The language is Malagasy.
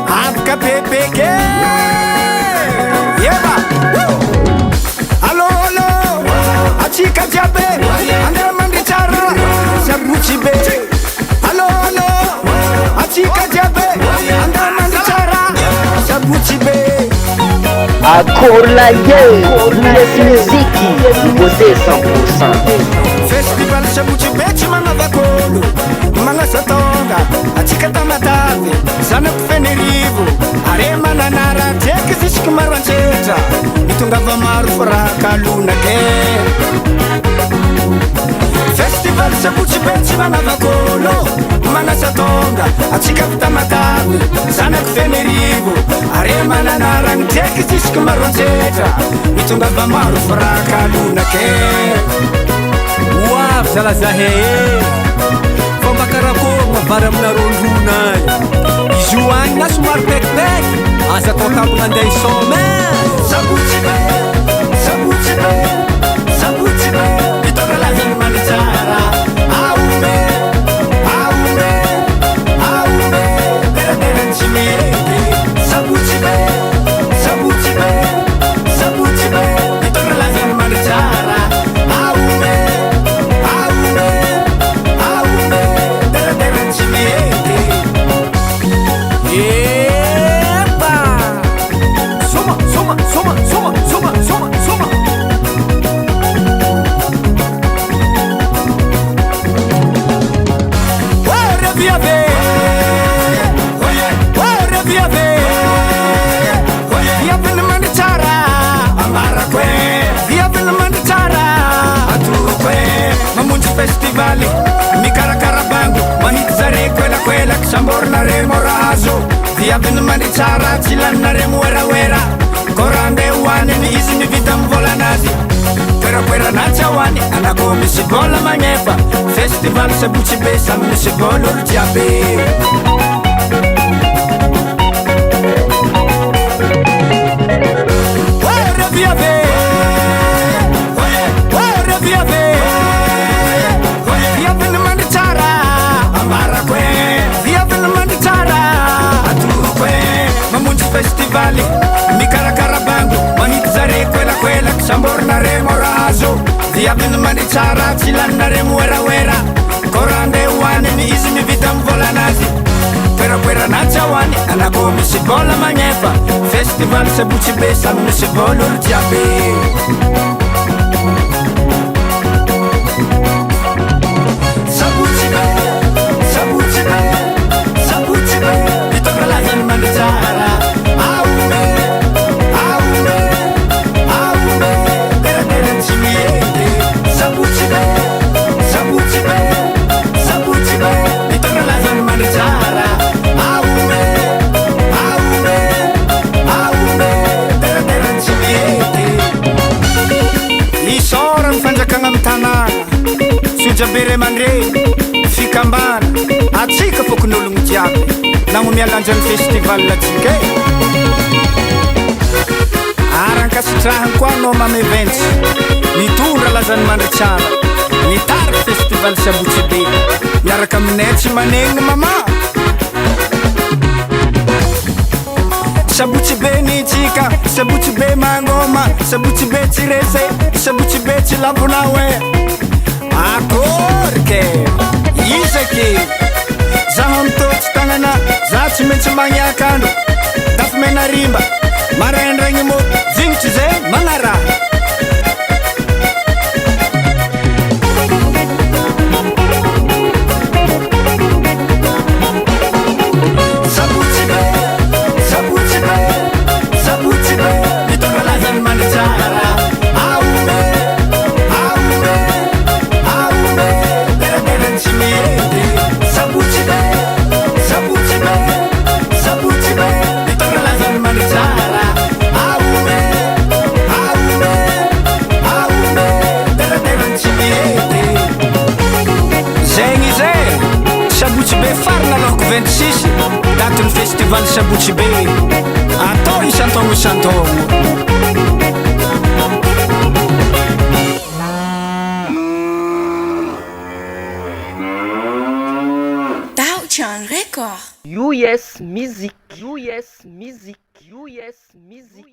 Avka bebeke Yeba Allo allo Achika jabe Ande mandi chara Sabuchi be Allo allo Achika jabe Ande mandi chara Sabuchi be Akola ye muziki Bote 100%. Festival Sabuchi be Chimanga vakolo Manga satonga Achika tamatave Sana kufenerivo Arema nanara Teke zishiki marancheta Nitunga vamaru faraka luna ke Festival Sabuchi be Chimanga vakolo Manga satonga Achika tamatave Sana kufenerivo Arema nanara Teke zishiki marancheta Nitunga vamaru faraka luna ke Wow, zalazahe Fomba karakôry mavary amina rondronay Izy io agny na somary pekipek Aza atao kampagna andeha isome Sabuchi be Sabuchi be Sabuchi be Mitondra lazany manitsara Aume Aume Aume Tera tsy mety Sabuchi be Sabuchi be Sabuchi be Mitondra lazany manitsara Aume Aume Aume Tera tsy mety Epa Soma, soma, soma, soma, soma, soma, soma Ora via ve Ora via ve Via pel mangiara Amara que Via pel mangiara Atu que Mamunci festivali Mi cara carabango Manizzare quella Che samborna remo raso Via pel mangiara Cilanna remo era Corande uane Ni isi mi vitam vola nasi Pero quella nacia wani Anako mi si vola magnefa Festival Sabuchi be Sam mi si vola urgiabe Ora via ve Ora via ve Via per mangiara Amara que Via per mangiara Atu que Mamunci festivali Mi cara carabango Manizzare quella Che samborna remo raso Via per mangiara Cilanna remo era Corande uane Mi isi mi vitam vola nasi Pero quella nacia wani Anako mi si vola magnefa Festival Sabuchi be Sam mi si vola urgiabe Sabuchi be Sabuchi be Sabuchi be Mitondra lazany mangiara Aume Aume Aume Tera tsy mety Sabuchi be Sabuchi be Sabuchi be Mitondra lazany mangiara Aume Aume Aume Tera tsy mety Isora ny fanjakagna amy tanàna Soja be ray aman-dreny Fikambana Atsika fokon'ologno jiaby Nagnomia lanjan'ny festival atsika Arankasitrahany koa anao mame events Mitondra lazany mandritsara Mitara festival Sabuchi be Miaraka aminay tsy manegny mama Sabuchi be nitsika Sabuchi be mangoma Sabuchi be tsy rese Sabuchi be tsy lavona hoe Akory ke Isaky Zaho mitotsy tagnana Za tsy maintsy magniakandro Dafy mena rimba Maraindraigny mo Vignitry zay magnaraha Sabuchi be Sabuchi be Sabuchi be Mitondra lazany mangiara Aume Aume Aume Tera tsy mety Sabuchi be Sabuchi be Sabuchi be Mitondra lazany mangiara Aume Aume Aume Tera tsy mety Zegny zay Sabuchi be farina alohako 26 Datin'ny festival Sabuchi be Atao isan-taogno Ocean Record. US Music. US Music. US Music.